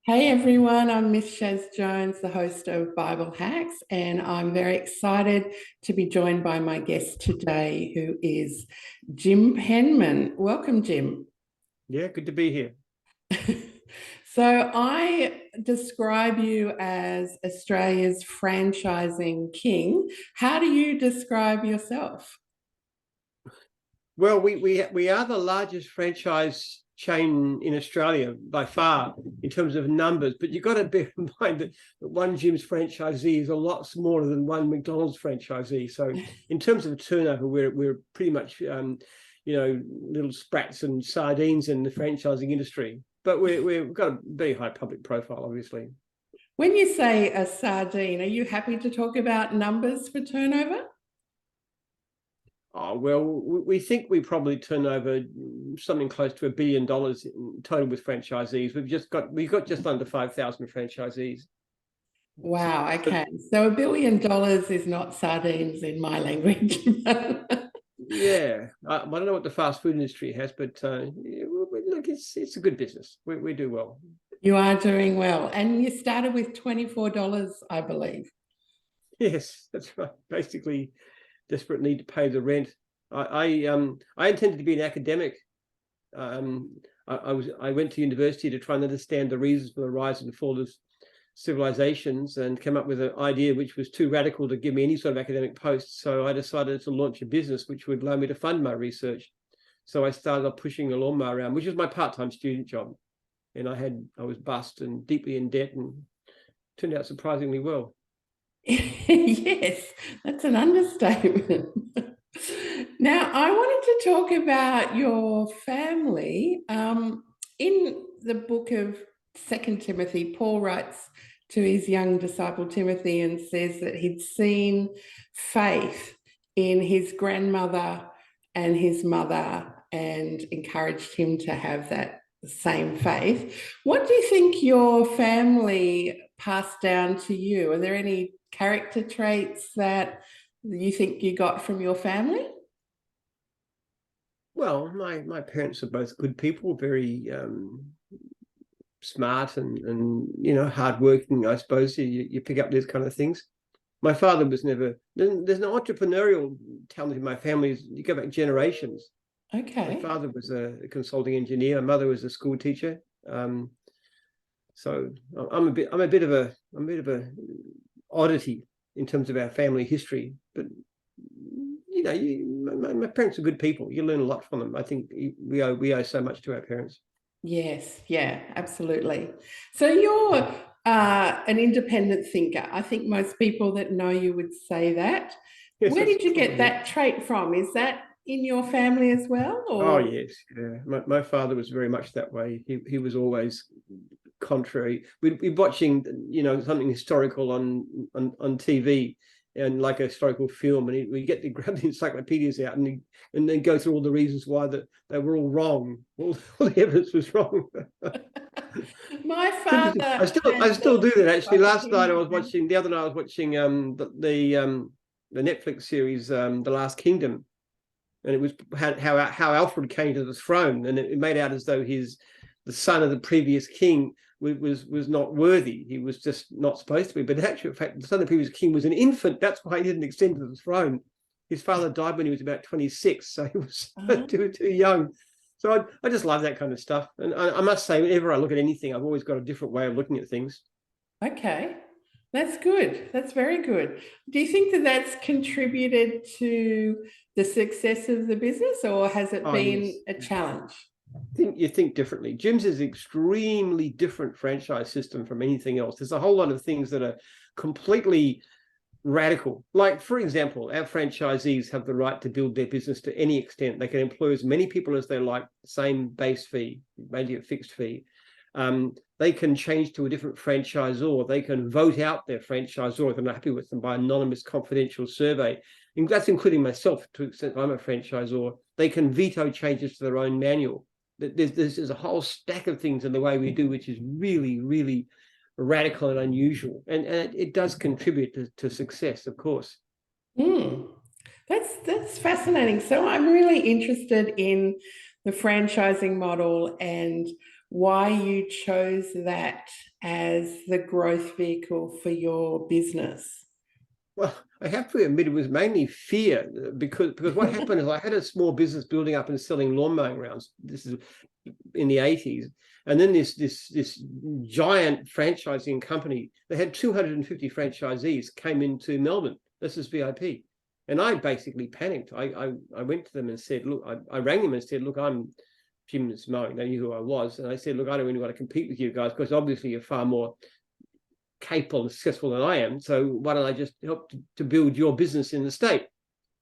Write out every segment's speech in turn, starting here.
Hey everyone, I'm Miss Shaz Jones, the host of BibleHax, and I'm very excited to be joined by my guest today, who is Jim Penman. Welcome, Jim. Yeah, good to be here. So I describe you as Australia's franchising king. How do you describe yourself? Well, we are the largest franchise chain in Australia by far in terms of numbers, but you've got to bear in mind that one Jim's franchisee is a lot smaller than one McDonald's franchisee. So in terms of turnover, we're pretty much little sprats and sardines in the franchising industry. But we've got a very high public profile, obviously. When you say a sardine, are you happy to talk about numbers for turnover? Oh, well, we think we probably turn over something close to $1 billion in total with franchisees. We've got just under 5,000 franchisees. Wow, okay. So $1 billion is not sardines in my language. Yeah, I don't know what the fast food industry has, but look, it's a good business. We do well. You are doing well. And you started with $24, I believe. Yes, that's right. Basically, desperate need to pay the rent. I intended to be an academic. I went to university to try and understand the reasons for the rise and fall of civilizations and came up with an idea which was too radical to give me any sort of academic post. So I decided to launch a business which would allow me to fund my research. So I started off pushing a lawnmower around, which was my part-time student job. And I was bust and deeply in debt and turned out surprisingly well. Yes, that's an understatement. Now, I wanted to talk about your family. In the book of 2 Timothy, Paul writes to his young disciple Timothy and says that he'd seen faith in his grandmother and his mother and encouraged him to have that same faith. What do you think your family passed down to you? Are there any character traits that you think you got from your family? Well, my parents are both good people, very smart and hardworking. I suppose you pick up these kind of things. My father was never. There's no entrepreneurial talent in my family. You go back generations. My Okay. father was a consulting engineer. My mother was a school teacher. So I'm a bit of a oddity in terms of our family history. But my parents are good people. You learn a lot from them. I think we owe so much to our parents. Yes, yeah, absolutely. So you're an independent thinker. I think most people that know you would say that. Yes, Where that's did you get probably. that trait from? Is that in your family as well, Oh or? yes, yeah. My father was very much that way. He was always contrary. We'd be watching, something historical on TV and like a historical film, and we get to grab the encyclopedias out and then go through all the reasons why that they were all wrong. All the evidence was wrong. My Interesting. father I had still do that actually. the The other night I was watching the Netflix series The Last Kingdom, and it was how Alfred came to the throne, and it made out as though the son of the previous king was not worthy. He was just not supposed to be. But in actual fact, the son of the previous king was an infant. That's why he didn't extend to the throne. His father died when he was about 26, so he was too young. So I just love that kind of stuff. And I must say, whenever I look at anything, I've always got a different way of looking at things. Okay, that's good. That's very good. Do you think that that's contributed to the success of the business, or has it Oh yes, been a challenge? you think differently. Jim's is extremely different franchise system from anything else. There's a whole lot of things that are completely radical. Like, for example, our franchisees have the right to build their business to any extent. They can employ as many people as they like, same base fee, maybe a fixed fee. They can change to a different franchisor. They can vote out their franchisor if they're not happy with them by anonymous confidential survey. And that's including myself to the extent I'm a franchisor. They can veto changes to their own manual. There's a whole stack of things in the way we do, which is really, really radical and unusual. And it does contribute to success, of course. Hmm. That's fascinating. So I'm really interested in the franchising model and why you chose that as the growth vehicle for your business. Well, I have to admit it was mainly fear, because what happened is I had a small business building up and selling lawn mowing rounds. This is in the 80s. And then this giant franchising company, they had 250 franchisees, came into Melbourne. This is VIP. And I basically panicked. I went to them and said, look, I rang them and said, look, I'm Jim's Mowing. They knew who I was. And I said, look, I don't really want to compete with you guys, because obviously you're far more capable and successful than I am. So why don't I just help to build your business in the state?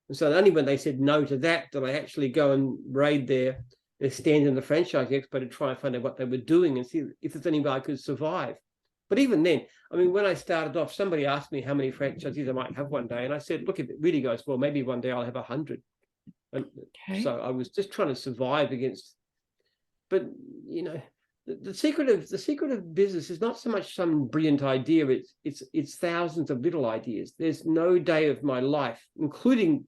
And so only when they said no to that did I actually go and raid their stand in the franchise expo to try and find out what they were doing and see if there's any way I could survive. But even then, I mean, when I started off, somebody asked me how many franchisees I might have one day. And I said, look, if it really goes well, maybe one day I'll have 100. And so I was just trying to survive against, but you know, the secret of business is not so much some brilliant idea. It's thousands of little ideas. There's no day of my life, including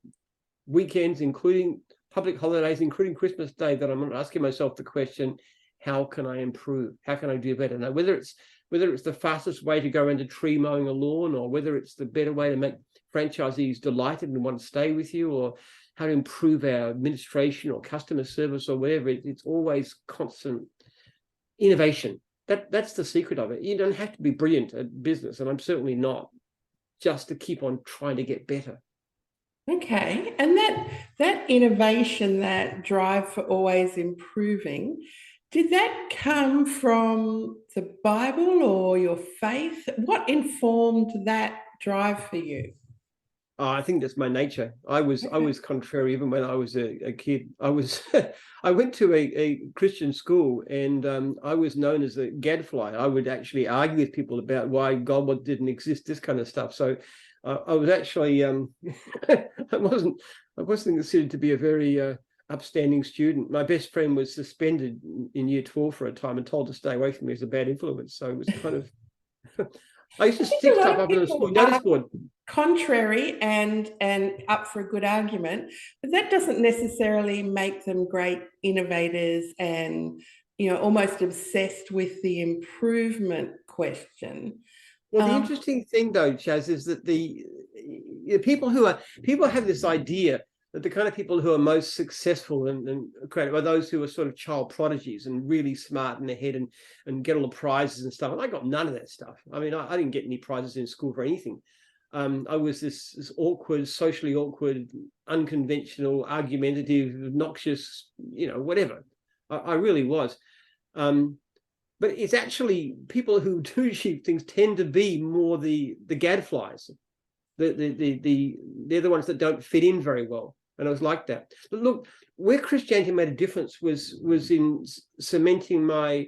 weekends, including public holidays, including Christmas Day, that I'm asking myself the question, how can I improve? How can I do better? Now, whether it's the fastest way to go around a tree mowing a lawn, or whether it's the better way to make franchisees delighted and want to stay with you, or how to improve our administration or customer service or whatever, it's always constant innovation. That's the secret of it. You don't have to be brilliant at business, and I'm certainly not, just to keep on trying to get better. Okay, and that innovation, that drive for always improving, did that come from the Bible or your faith? What informed that drive for you? I think that's my nature. I was contrary even when I was a kid. I went to a Christian school, and I was known as a gadfly. I would actually argue with people about why God didn't exist, this kind of stuff. So I was actually I wasn't considered to be a very upstanding student. My best friend was suspended in year 12 for a time and told to stay away from me as a bad influence. So it was kind of I used to stick stuff up on the school notice board. Contrary and up for a good argument, but that doesn't necessarily make them great innovators and, you know, almost obsessed with the improvement question. Well, the interesting thing, though, Shaz, is that the people have this idea that the kind of people who are most successful and creative are those who are sort of child prodigies and really smart in their head and get all the prizes and stuff. And I got none of that stuff. I mean, I didn't get any prizes in school for anything. I was this awkward, socially awkward, unconventional, argumentative, obnoxious, you know, whatever. I really was. But it's actually people who do achieve things tend to be more the gadflies. They're the ones that don't fit in very well. And I was like that. But look, where Christianity made a difference was in cementing my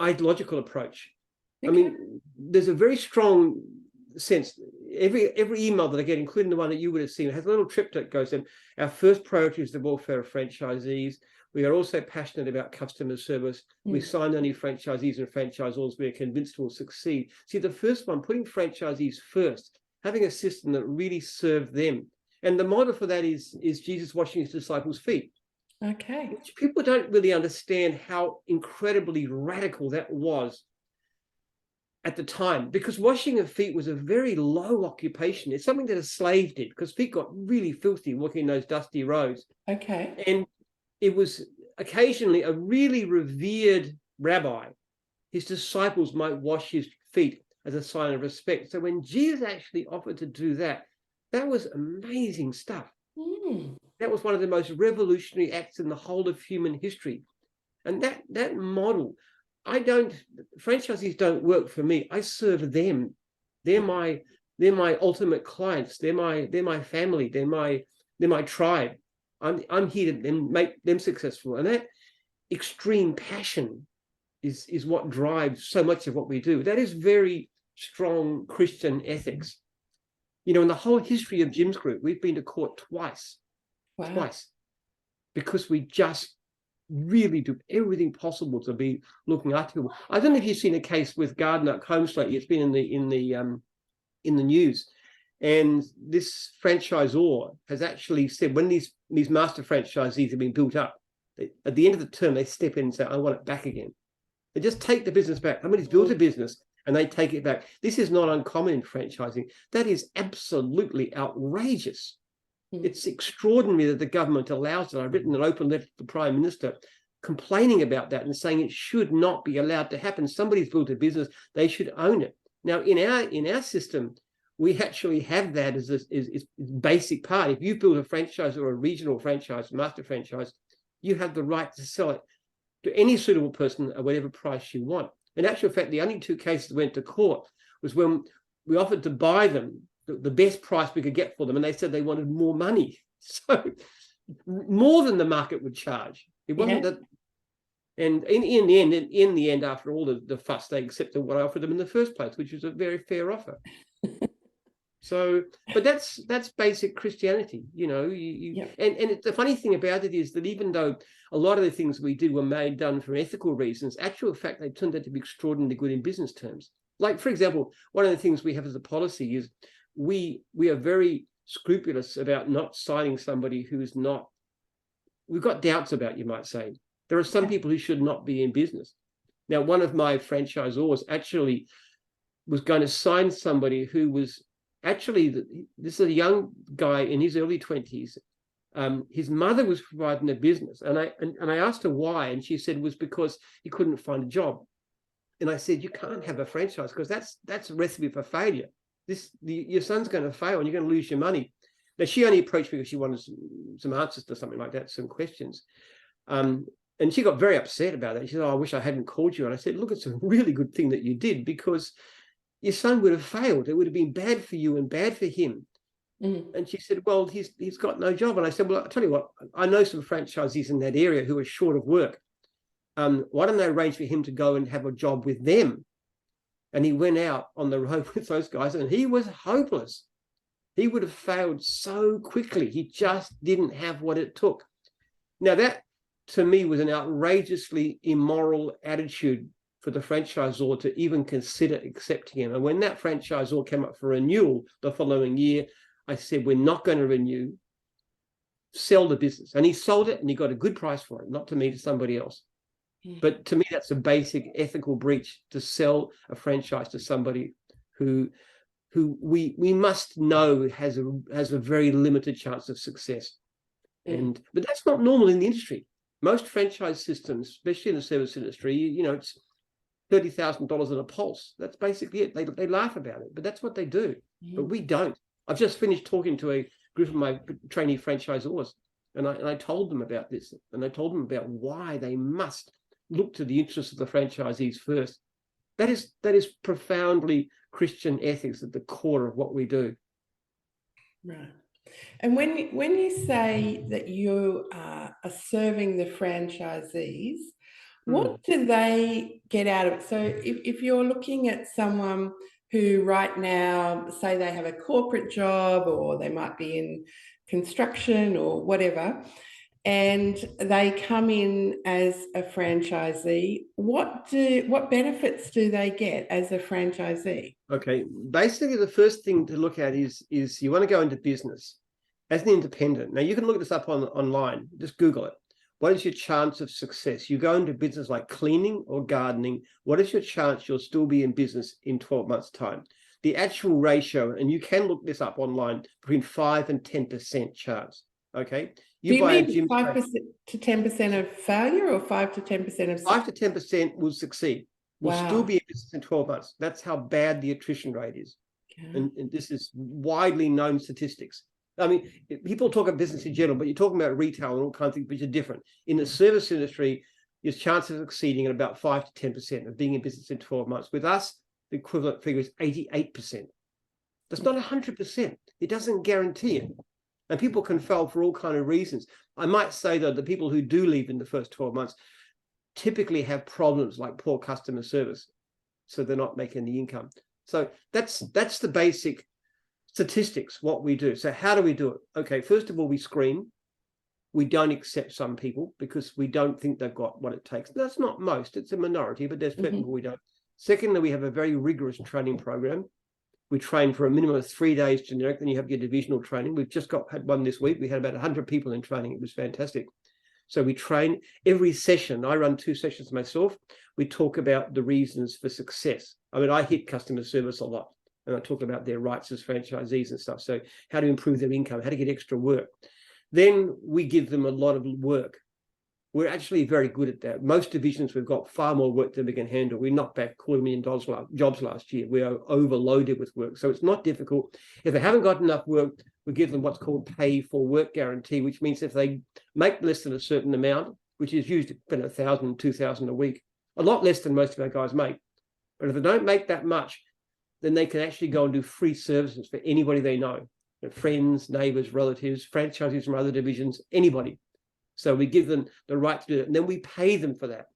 ideological approach. Okay. I mean, there's a very strong sense. Every email that I get, including the one that you would have seen, has a little triptych that goes in. Our first priority is the welfare of franchisees. We are also passionate about customer service. We sign only franchisees and franchisors we are convinced will succeed. See, the first one, putting franchisees first, having a system that really served them. And the model for that is Jesus washing his disciples' feet. Okay. Which people don't really understand how incredibly radical that was at the time, because washing of feet was a very low occupation. It's something that a slave did, because feet got really filthy walking those dusty roads. Okay. And it was occasionally a really revered rabbi. His disciples might wash his feet as a sign of respect. So when Jesus actually offered to do that, that was amazing stuff. That was one of the most revolutionary acts in the whole of human history. And that model, franchisees don't work for me. I serve them. They're my ultimate clients. They're my family. They're my tribe. I'm here to make them successful. And that extreme passion is what drives so much of what we do. That is very strong Christian ethics. You know, in the whole history of Jim's Group, we've been to court twice. Wow. Twice. Because we just really do everything possible to be looking after people. I don't know if you've seen a case with Gardner at Holmes lately. It's been in the news. And this franchisor has actually said when these master franchisees have been built up, at the end of the term, they step in and say, I want it back again. They just take the business back. Somebody's built a business and they take it back. This is not uncommon in franchising. That is absolutely outrageous. It's extraordinary that the government allows it. I've written an open letter to the Prime Minister complaining about that and saying it should not be allowed to happen. Somebody's built a business, they should own it. Now, in our system, we actually have that as a basic part. If you build a franchise or a regional franchise, master franchise, you have the right to sell it to any suitable person at whatever price you want. In actual fact, the only two cases that went to court was when we offered to buy them the best price we could get for them, and they said they wanted more money. So more than the market would charge. It wasn't that. And in the end, after all the fuss, they accepted what I offered them in the first place, which was a very fair offer. So, but that's basic Christianity, you know. And the funny thing about it is that even though a lot of the things we did were done for ethical reasons, actual fact, they turned out to be extraordinarily good in business terms. Like, for example, one of the things we have as a policy is we are very scrupulous about not signing somebody who is not. We've got doubts about, you might say. There are some people who should not be in business. Now, one of my franchisors actually was going to sign somebody who was actually, this is a young guy in his early 20s. His mother was providing a business. And I asked her why, and she said it was because he couldn't find a job. And I said, you can't have a franchise because that's a recipe for failure. Your son's going to fail and you're going to lose your money. Now, she only approached me because she wanted some answers to something like that, some questions. And she got very upset about it. She said, oh, I wish I hadn't called you. And I said, look, it's a really good thing that you did, because your son would have failed. It would have been bad for you and bad for him. And she said, well, he's got no job. And I said, well, I'll tell you what, I know some franchisees in that area who are short of work. Why don't they arrange for him to go and have a job with them? And he went out on the road with those guys, and he was hopeless. He would have failed so quickly. He just didn't have what it took. Now, that to me was an outrageously immoral attitude for the franchisor to even consider accepting him. And when that franchisor came up for renewal the following year, I said, we're not going to renew, sell the business. And he sold it, and he got a good price for it, not to me, to somebody else. But to me, that's a basic ethical breach, to sell a franchise to somebody who we must know has a very limited chance of success. But that's not normal in the industry. Most franchise systems, especially in the service industry, you know, it's $30,000 in a pulse. That's basically it. They laugh about it, but that's what they do. But we don't. I've just finished talking to a group of my trainee franchisors, and I told them about this, and I told them about why they must look to the interests of the franchisees first. That is profoundly Christian ethics at the core of what we do. Right. And when you say that you are serving the franchisees, what do they get out of it? So if you're looking at someone who right now, say they have a corporate job, or they might be in construction or whatever, and they come in as a franchisee, what benefits do they get as a franchisee? Okay, basically the first thing to look at is you want to go into business as an independent. Now, you can look this up online, just Google it. What is your chance of success? You go into business like cleaning or gardening, what is your chance you'll still be in business in 12 months' time? The actual ratio, and you can look this up online, between 5 and 10% chance, okay? Do you mean 5% to 10% of failure, or 5 to 10% of success? 5 to 10% will succeed. Will still be in business in 12 months. That's how bad the attrition rate is. Okay. And this is widely known statistics. I mean, people talk about business in general, but you're talking about retail and all kinds of things which are different. In the service industry, your chances of succeeding at about 5 to 10% of being in business in 12 months. With us, the equivalent figure is 88%. That's not 100%. It doesn't guarantee it. And people can fail for all kinds of reasons. I might say, though, the people who do leave in the first 12 months typically have problems like poor customer service, so they're not making the income. So that's the basic statistics, what we do. So how do we do it? Okay, first of all, we screen. We don't accept some people because we don't think they've got what it takes. That's not most, it's a minority, but there's people we don't. Secondly, we have a very rigorous training program. We train for a minimum of 3 days generic, then you have your divisional training. We've just had one this week. We had about 100 people in training. It was fantastic. So we train every session. I run 2 sessions myself. We talk about the reasons for success. I mean, I hit customer service a lot, and I talk about their rights as franchisees and stuff. So how to improve their income, how to get extra work. Then we give them a lot of work. We're actually very good at that. Most divisions, we've got far more work than we can handle. We knocked back $250,000 jobs last year. We are overloaded with work. So it's not difficult. If they haven't got enough work, we give them what's called pay for work guarantee, which means if they make less than a certain amount, which is usually $1,000, $2,000 a week, a lot less than most of our guys make. But if they don't make that much, then they can actually go and do free services for anybody they know, friends, neighbors, relatives, franchisees from other divisions, anybody. So we give them the right to do that, and then we pay them for that.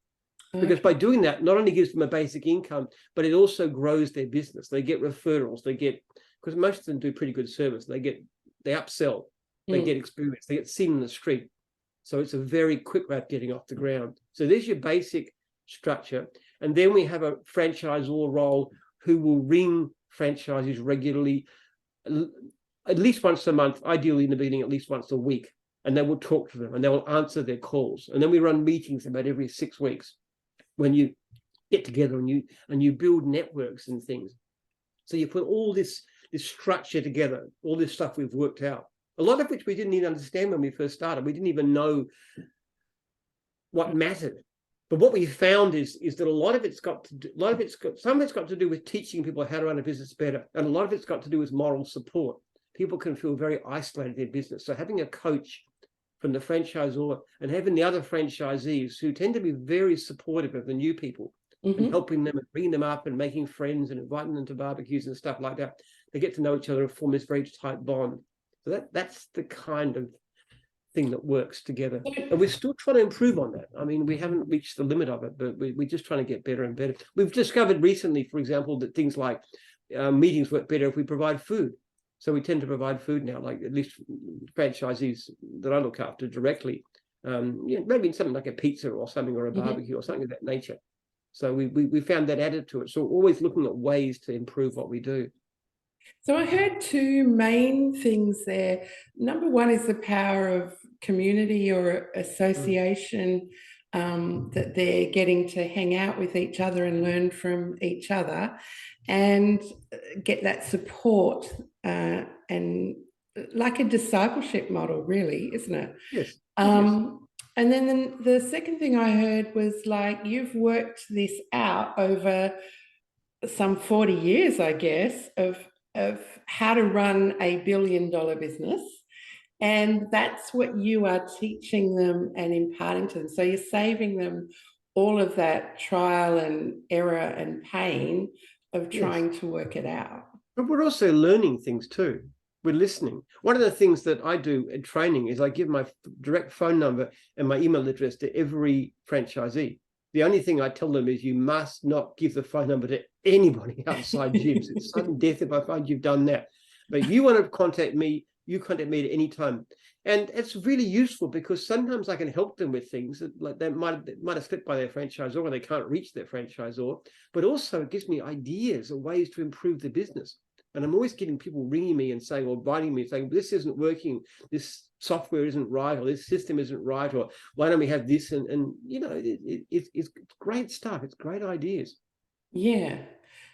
Because by doing that, not only gives them a basic income, but it also grows their business. They get referrals, they get, because most of them do pretty good service, they upsell, they get experience, they get seen in the street. So it's a very quick way of getting off the ground. So there's your basic structure. And then we have a franchisor role who will ring franchisees regularly, at least once a month, ideally in the beginning, at least once a week. And they will talk to them and they will answer their calls. And then we run meetings about every 6 weeks when you get together and you build networks and things. So you put all this structure together, all this stuff we've worked out, a lot of which we didn't even understand when we first started. We didn't even know what mattered. But what we found is that a lot of it's got to do, some of it's got to do with teaching people how to run a business better. And a lot of it's got to do with moral support. People can feel very isolated in their business. So having a coach from the franchisor and having the other franchisees who tend to be very supportive of the new people and helping them and bringing them up and making friends and inviting them to barbecues and stuff like that, they get to know each other and form this very tight bond. So that's the kind of thing that works together. And we're still trying to improve on that. I mean, we haven't reached the limit of it, but we're just trying to get better and better. We've discovered recently, for example, that things like meetings work better if we provide food. So we tend to provide food now, like at least franchisees that I look after directly, maybe something like a pizza or something, or a barbecue or something of that nature. So we found that added to it. So always looking at ways to improve what we do. So I heard 2 main things there. Number one is the power of community or association, that they're getting to hang out with each other and learn from each other and get that support, and like a discipleship model, really, isn't it? Yes. And then the second thing I heard was like you've worked this out over some 40 years, I guess, of how to run a $1 billion business. And that's what you are teaching them and imparting to them. So you're saving them all of that trial and error and pain of trying to work it out. But we're also learning things too. We're listening. One of the things that I do in training is I give my direct phone number and my email address to every franchisee. The only thing I tell them is you must not give the phone number to anybody outside gyms. It's sudden death if I find you've done that. But you want to contact me, you contact me at any time. And it's really useful because sometimes I can help them with things that like they might have slipped by their franchisor or they can't reach their franchisor. But also it gives me ideas or ways to improve the business. And I'm always getting people ringing me and saying, or writing me saying, this isn't working, this software isn't right, or this system isn't right, or why don't we have this? And you know, it's great stuff. It's great ideas. Yeah.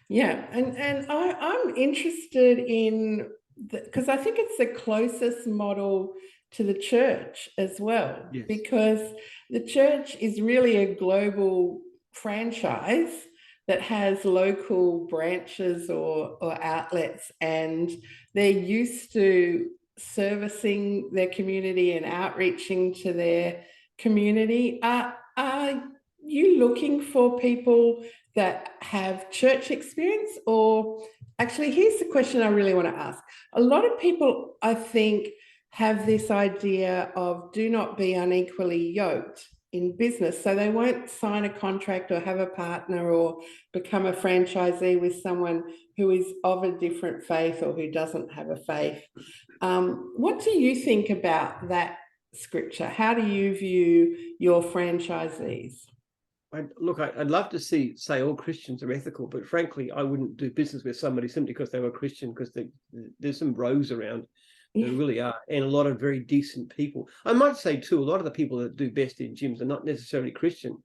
And I'm interested in, because I think it's the closest model to the church as well, because the church is really a global franchise that has local branches or outlets, and they're used to servicing their community and outreaching to their community. Are you looking for people that have church experience? Or actually, here's the question I really want to ask. A lot of people, I think, have this idea of do not be unequally yoked in business. So they won't sign a contract or have a partner or become a franchisee with someone who is of a different faith or who doesn't have a faith. What do you think about that scripture? How do you view your franchisees? I'd love to say all Christians are ethical, but frankly, I wouldn't do business with somebody simply because they were Christian, because there's some bros around. They really are. And a lot of very decent people. I might say, too, a lot of the people that do best in gyms are not necessarily Christian.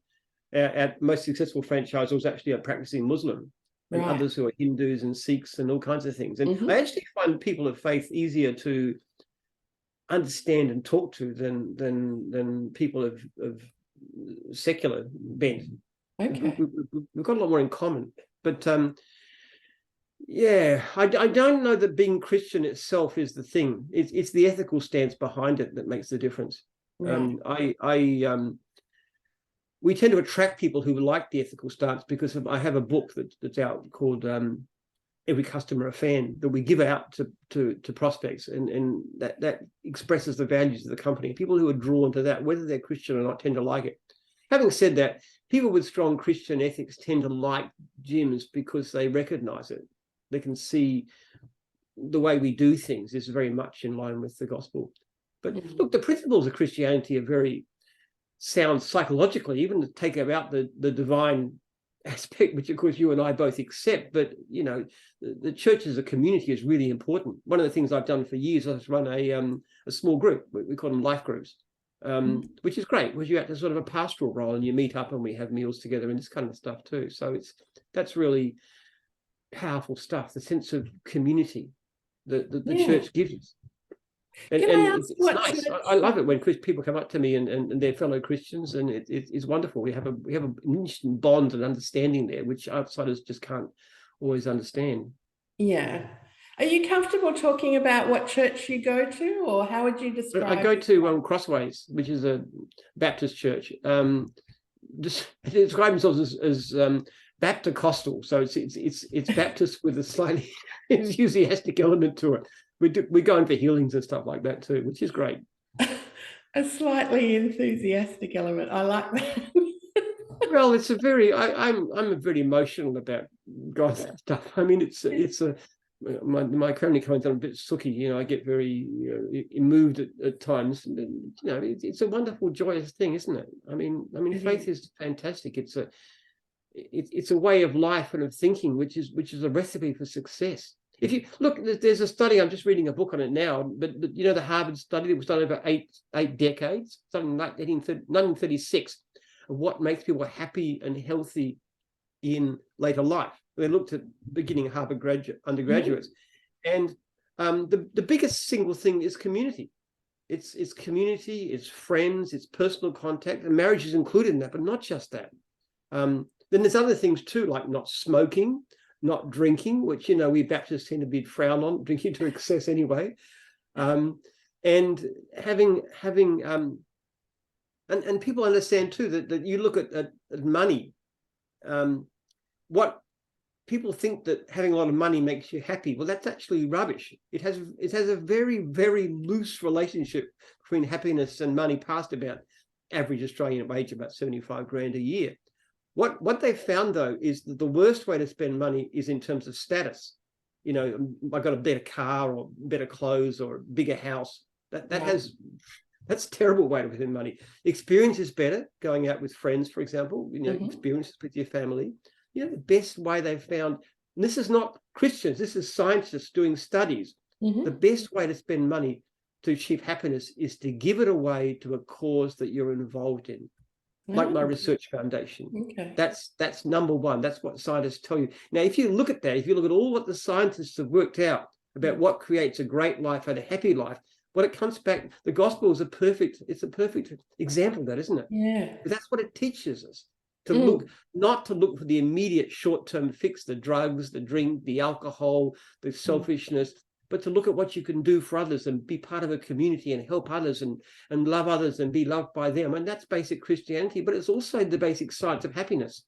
Our most successful franchisors actually are practicing Muslim, and Right. others who are Hindus and Sikhs and all kinds of things. And I actually find people of faith easier to understand and talk to than people of secular bent. Okay. We've got a lot more in common. But yeah, I don't know that being Christian itself is the thing. It's the ethical stance behind it that makes the difference. Right. We tend to attract people who like the ethical stance because I have a book that's out called Every Customer a Fan, that we give out to prospects, and that expresses the values of the company. People who are drawn to that, whether they're Christian or not, tend to like it. Having said that, people with strong Christian ethics tend to like gyms because they recognize it. They can see the way we do things is very much in line with the gospel. But look, the principles of Christianity are very sound psychologically, even to take out the divine aspect, which of course you and I both accept. But you know, the church as a community is really important. One of the things I've done for years is run a small group. We call them life groups, which is great, because you act as sort of a pastoral role, and you meet up and we have meals together and this kind of stuff too. So that's really powerful stuff, the sense of community that the church gives us. And it's nice. I love it when people come up to me and they're fellow Christians, and it's wonderful. We have an instant bond and understanding there, which outsiders just can't always understand. Yeah. Are you comfortable talking about what church you go to, or how would you describe? I go to Crossways, which is a Baptist church. Just describe themselves as Bapticostal, so it's Baptist with a slightly enthusiastic element to it. We're going for healings and stuff like that too, which is great. A slightly enthusiastic element. I like that. Well, it's a very I'm very emotional about God's stuff. I mean, it's a my family comes on a bit sooky. You know, I get very moved at times. And, you know, it's a wonderful, joyous thing, isn't it? I mean, faith is fantastic. It's a way of life and of thinking, which is a recipe for success. If you look, there's a study, I'm just reading a book on it now, but you know, the Harvard study that was done over eight decades, something like 1936, of what makes people happy and healthy in later life. They looked at beginning Harvard undergraduates, and the biggest single thing is community. It's community, it's friends, it's personal contact, and marriage is included in that, but not just that. Then there's other things too, like not smoking, not drinking, which, you know, we Baptists tend to be frowned on, drinking to excess anyway, and having and people understand too that you look at money. What people think that having a lot of money makes you happy, well, that's actually rubbish. It has a very, very loose relationship between happiness and money, past about average Australian wage, about 75 grand a year. What they found, though, is that the worst way to spend money is in terms of status. You know, I got a better car or better clothes or a bigger house. That's a terrible way to spend money. Experience is better, going out with friends, for example, you know, experiences with your family. You know, the best way they've found, and this is not Christians, this is scientists doing studies. The best way to spend money to achieve happiness is to give it away to a cause that you're involved in. Like my research foundation. That's number one. That's what scientists tell you. Now, if you look at that, if you look at all what the scientists have worked out about what creates a great life and a happy life, when it comes back, the gospel is a perfect example of that, isn't it? Yeah. But that's what it teaches us, to look, not to look for the immediate short-term fix, the drugs, the drink, the alcohol, the selfishness, but to look at what you can do for others and be part of a community and help others and love others and be loved by them. And that's basic Christianity, but it's also the basic science of happiness.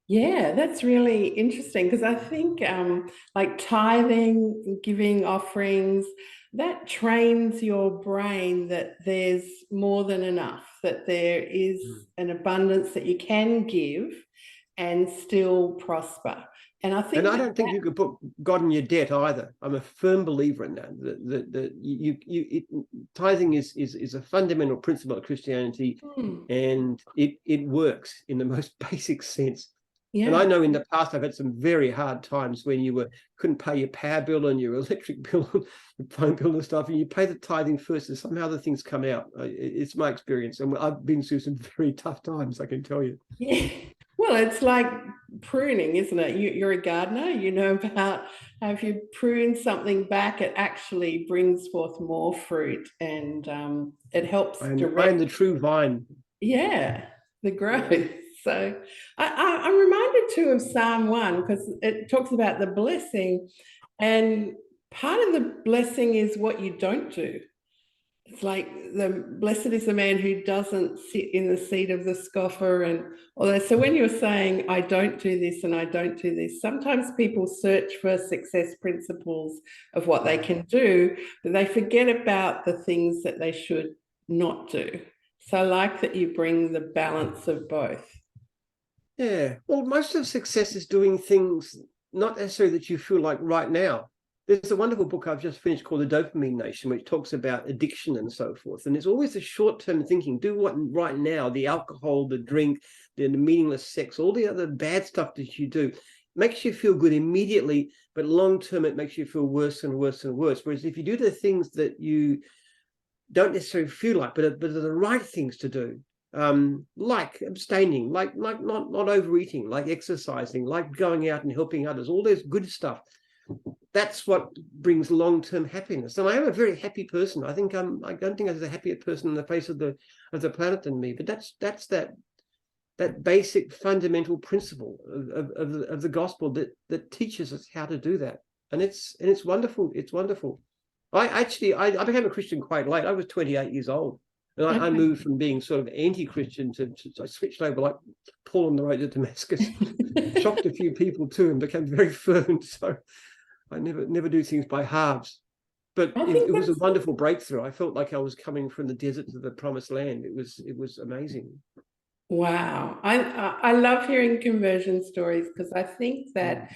Yeah, that's really interesting, because I think like tithing, giving offerings, that trains your brain that there's more than enough, that there is an abundance that you can give and still prosper. And I think, and I don't think you could put God in your debt either. I'm a firm believer in that. Tithing is a fundamental principle of Christianity, and it works in the most basic sense. And I Yeah. know in the past I've had some very hard times when you couldn't pay your power bill and your electric bill, your phone bill and stuff, and you pay the tithing first, and somehow the things come out. It's my experience, and I've been through some very tough times, I can tell you. Yeah. Well, it's like pruning, isn't it? You're a gardener, you know about how if you prune something back, it actually brings forth more fruit, and it helps I am the true vine. yeah, the growth. Yeah. So I'm reminded too of Psalm 1 because it talks about the blessing, and part of the blessing is what you don't do. It's like the blessed is the man who doesn't sit in the seat of the scoffer and all that. So when you're saying I don't do this and I don't do this, sometimes people search for success principles of what they can do, but they forget about the things that they should not do. So I like that you bring the balance of both. Yeah. Well, most of success is doing things not necessarily that you feel like right now. There's a wonderful book I've just finished called The Dopamine Nation, which talks about addiction and so forth. And it's always the short-term thinking, do what right now, the alcohol, the drink, the meaningless sex, all the other bad stuff that you do makes you feel good immediately, but long-term it makes you feel worse and worse and worse. Whereas if you do the things that you don't necessarily feel like, but are the right things to do, like abstaining, like not overeating, like exercising, like going out and helping others, all this good stuff, that's what brings long-term happiness. And I am a very happy person. I think I don't think there's a happier person on the face of the planet than me. But that's that basic fundamental principle of the gospel that teaches us how to do that. And it's wonderful. It's wonderful. I became a Christian quite late. I was 28 years old. And I moved from being sort of anti-Christian to I switched over like Paul on the road to Damascus, shocked a few people too, and became very firm. So I never do things by halves. But it was a wonderful breakthrough. I felt like I was coming from the desert to the promised land. It was amazing. Wow. I love hearing conversion stories because I think that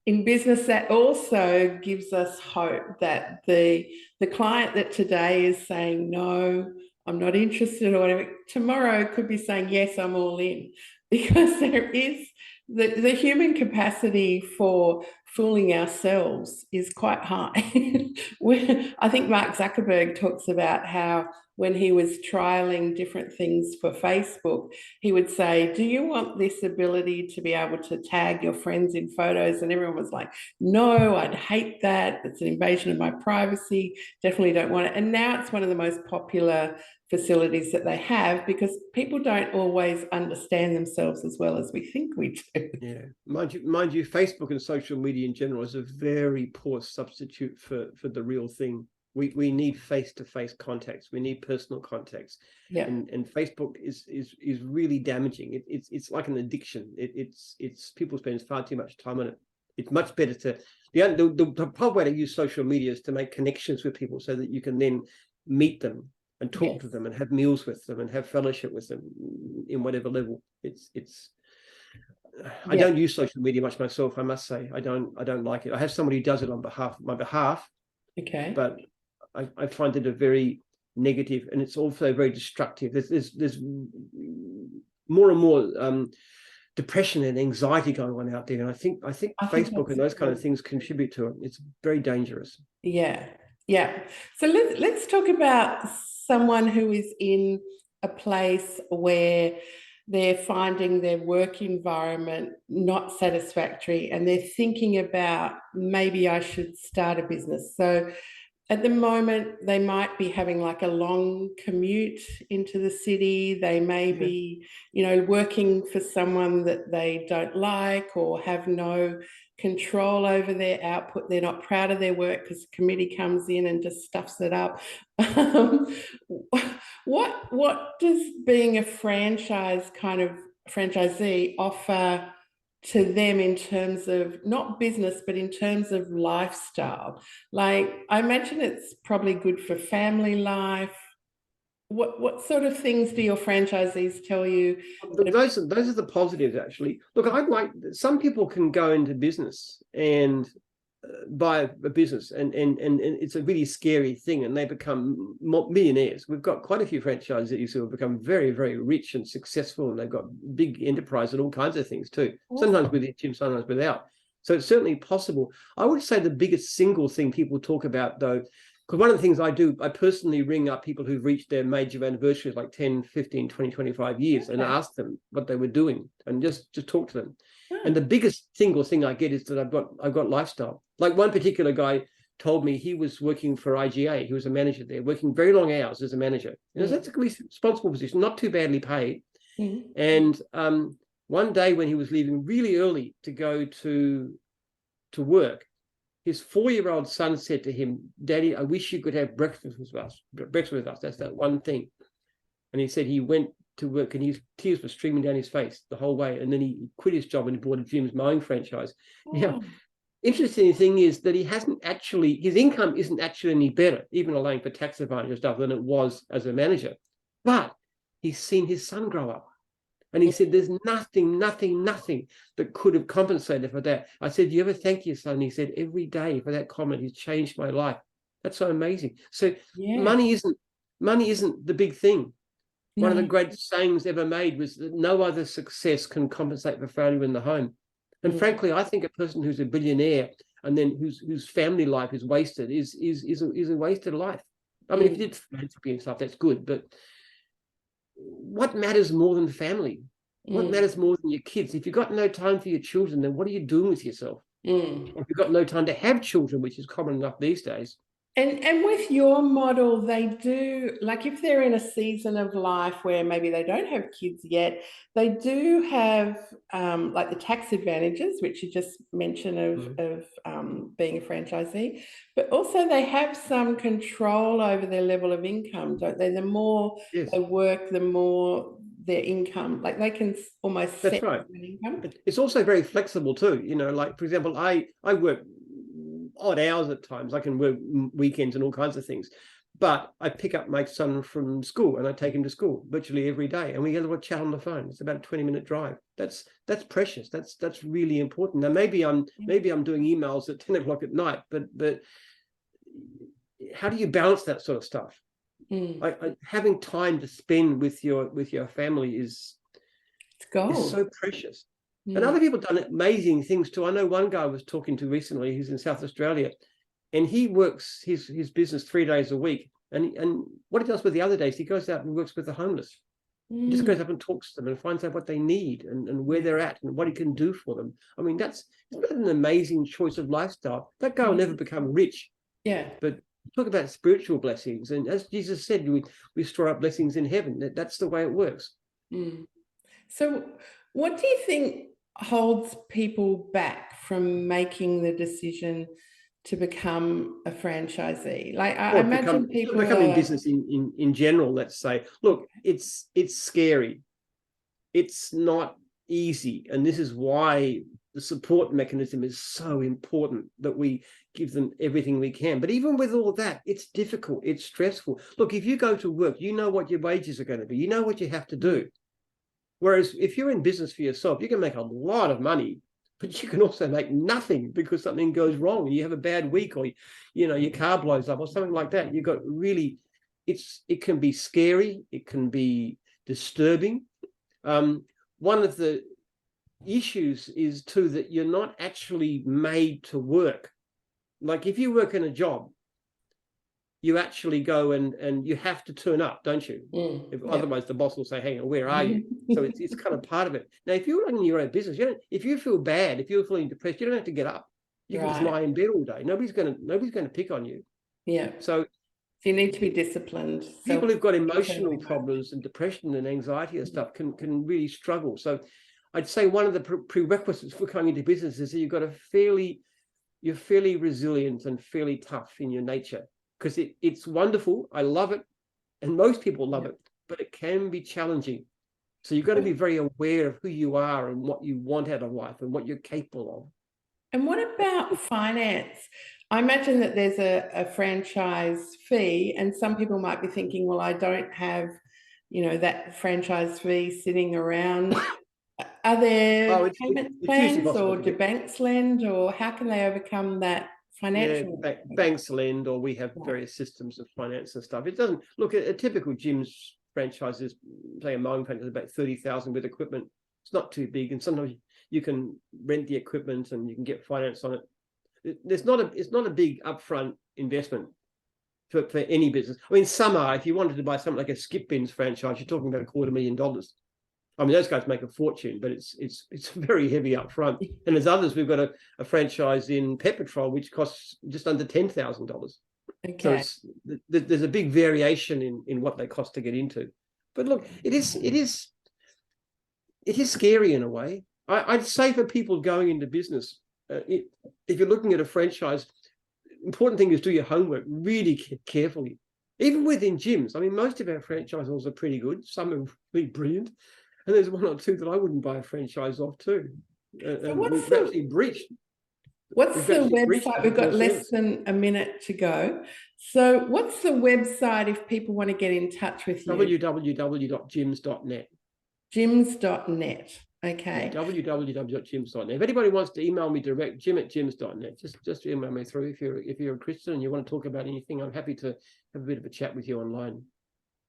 in business that also gives us hope that the client that today is saying, no, I'm not interested or whatever, tomorrow could be saying, yes, I'm all in, because there is the human capacity for fooling ourselves is quite high. I think Mark Zuckerberg talks about how when he was trialing different things for Facebook, he would say, do you want this ability to be able to tag your friends in photos? And everyone was like, no, I'd hate that. It's an invasion of my privacy. Definitely don't want it. And now it's one of the most popular facilities that they have because people don't always understand themselves as well as we think we do. Yeah, mind you, Facebook and social media in general is a very poor substitute for the real thing. We need face-to-face contacts. We need personal contacts. Yeah. And Facebook is really damaging. It's like an addiction. It's people spend far too much time on it. It's much better to the proper way to use social media is to make connections with people so that you can then meet them and talk to them and have meals with them and have fellowship with them in whatever level. I don't use social media much myself, I must say. I don't like it. I have somebody who does it on my behalf. Okay. But I find it a very negative, and it's also very destructive. There's more and more depression and anxiety going on out there, and I think Facebook and those kind of things contribute to it. It's very dangerous. Yeah. So let's talk about someone who is in a place where they're finding their work environment not satisfactory and they're thinking about maybe I should start a business. So at the moment, they might be having like a long commute into the city. They may be, working for someone that they don't like or have no control over their output. They're not proud of their work because the committee comes in and just stuffs it up. What does being a franchisee offer to them in terms of not business, but in terms of lifestyle? Like, I imagine it's probably good for family life. What sort of things do your franchisees tell you? Those are the positives, actually. Look, I'd like some people can go into business and buy a business, and it's a really scary thing, and they become millionaires. We've got quite a few franchisees who have become very, very rich and successful, and they've got big enterprise and all kinds of things too. Awesome. Sometimes with Jim, sometimes without. So it's certainly possible. I would say the biggest single thing people talk about, though, because one of the things I do, I personally ring up people who've reached their major anniversaries, like 10, 15, 20, 25 years, and ask them what they were doing, and just talk to them. And the biggest single thing I get is that I've got lifestyle. Like one particular guy told me he was working for IGA. He was a manager there, working very long hours as a manager. And that's a responsible position, not too badly paid. And one day when he was leaving really early to go to work, his 4-year-old son said to him, "Daddy, I wish you could have breakfast with us. That's that one thing." And he said he went to work and his tears were streaming down his face the whole way. And then he quit his job and he bought a Jim's Mowing franchise. Now, interesting thing is that his income isn't actually any better, even allowing for tax advantage and stuff, than it was as a manager. But he's seen his son grow up. And he said, there's nothing that could have compensated for that. I said, "Do you ever thank your son?" He said, "Every day for that comment. He's changed my life." That's so amazing. So money isn't the big thing. One of the great sayings ever made was that no other success can compensate for failure in the home. And frankly, I think a person who's a billionaire and then whose family life is wasted is a wasted life. I mean, if you did philanthropy and stuff, that's good. But what matters more than family? What matters more than your kids? If you've got no time for your children, then what are you doing with yourself? If you've got no time to have children, which is common enough these days. And with your model, they do, like if they're in a season of life where maybe they don't have kids yet, they do have like the tax advantages, which you just mentioned of being a franchisee, but also they have some control over their level of income, don't they? The more they work, the more their income, like they can almost set their income. It's also very flexible too. You know, like for example, I work odd hours at times. I can work weekends and all kinds of things, but I pick up my son from school and I take him to school virtually every day, and we get a little chat on the phone. It's about a 20-minute drive. That's precious. That's really important. Now maybe I'm doing emails at 10 o'clock at night, but how do you balance that sort of stuff? Having time to spend with your family is so precious. And other people have done amazing things too. I know one guy I was talking to recently who's in South Australia, and he works his business 3 days a week. And what he does with the other days, he goes out and works with the homeless. He just goes up and talks to them and finds out what they need and where they're at and what he can do for them. I mean, that's an amazing choice of lifestyle. That guy will never become rich. Yeah. But talk about spiritual blessings. And as Jesus said, we store up blessings in heaven. That's the way it works. So what do you think holds people back from making the decision to become a franchisee? Like I imagine people becoming business in general, let's say, look, it's scary. It's not easy. And this is why the support mechanism is so important, that we give them everything we can. But even with all that, it's difficult. It's stressful. Look, if you go to work, you know what your wages are going to be. You know what you have to do. Whereas if you're in business for yourself, you can make a lot of money, but you can also make nothing because something goes wrong and you have a bad week, or your car blows up or something like that. You've got really, it can be scary, it can be disturbing. One of the issues is too that you're not actually made to work. Like if you work in a job, you actually go and you have to turn up, don't you? Otherwise the boss will say, "Hey, where are you?" So it's kind of part of it. Now, if you're running your own business, if you feel bad, if you're feeling depressed, you don't have to get up. You can just lie in bed all day. Nobody's going to pick on you. So you need to be disciplined. People who've got emotional problems and depression and anxiety and stuff can really struggle. So I'd say one of the prerequisites for coming into business is that you're fairly resilient and fairly tough in your nature. Because it's wonderful. I love it. And most people love it, but it can be challenging. So you've got to be very aware of who you are and what you want out of life and what you're capable of. And what about finance? I imagine that there's a franchise fee, and some people might be thinking, well, I don't have, that franchise fee sitting around. Are there payment plans, or do banks lend, or how can they overcome that financial. Banks lend, or we have Right. various systems of finance and stuff. It doesn't look at a typical gym's franchise is, say, a mowing franchise is about 30,000 with equipment. It's not too big, and sometimes you can rent the equipment and you can get finance on it. It's not a big upfront investment for any business. I mean, some are. If you wanted to buy something like a Skip Bins franchise, you're talking about $250,000. I mean, those guys make a fortune, but it's very heavy up front. And there's others. We've got a franchise in Pet Patrol, which costs just under $10,000. Okay. So there's a big variation in what they cost to get into. But look, it is scary in a way. I'd say for people going into business, if you're looking at a franchise, important thing is do your homework really carefully. Even within gyms, I mean, most of our franchisors are pretty good. Some are really brilliant. And there's one or two that I wouldn't buy a franchise off too. We've actually breached. What's the website? We've got less than a minute to go. So what's the website if people want to get in touch with you? www.gyms.net. Gyms.net. Okay. Yeah, www.gyms.net. If anybody wants to email me direct, jim@gyms.net, just email me through. If you're a Christian and you want to talk about anything, I'm happy to have a bit of a chat with you online.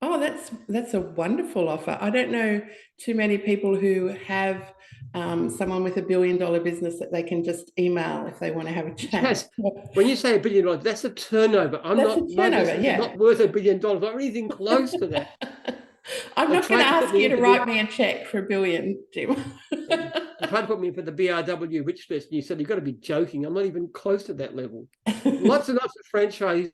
Oh, that's a wonderful offer. I don't know too many people who have someone with $1 billion business that they can just email if they want to have a chat. Yes. When you say $1 billion, that's a turnover. That's a turnover, yeah. Not worth $1 billion, not anything close to that. I'm not going to ask you to write me a check for $1 billion, Jim. You tried to put me for the BRW wish list, and you said you've got to be joking. I'm not even close to that level. Lots and lots of franchisees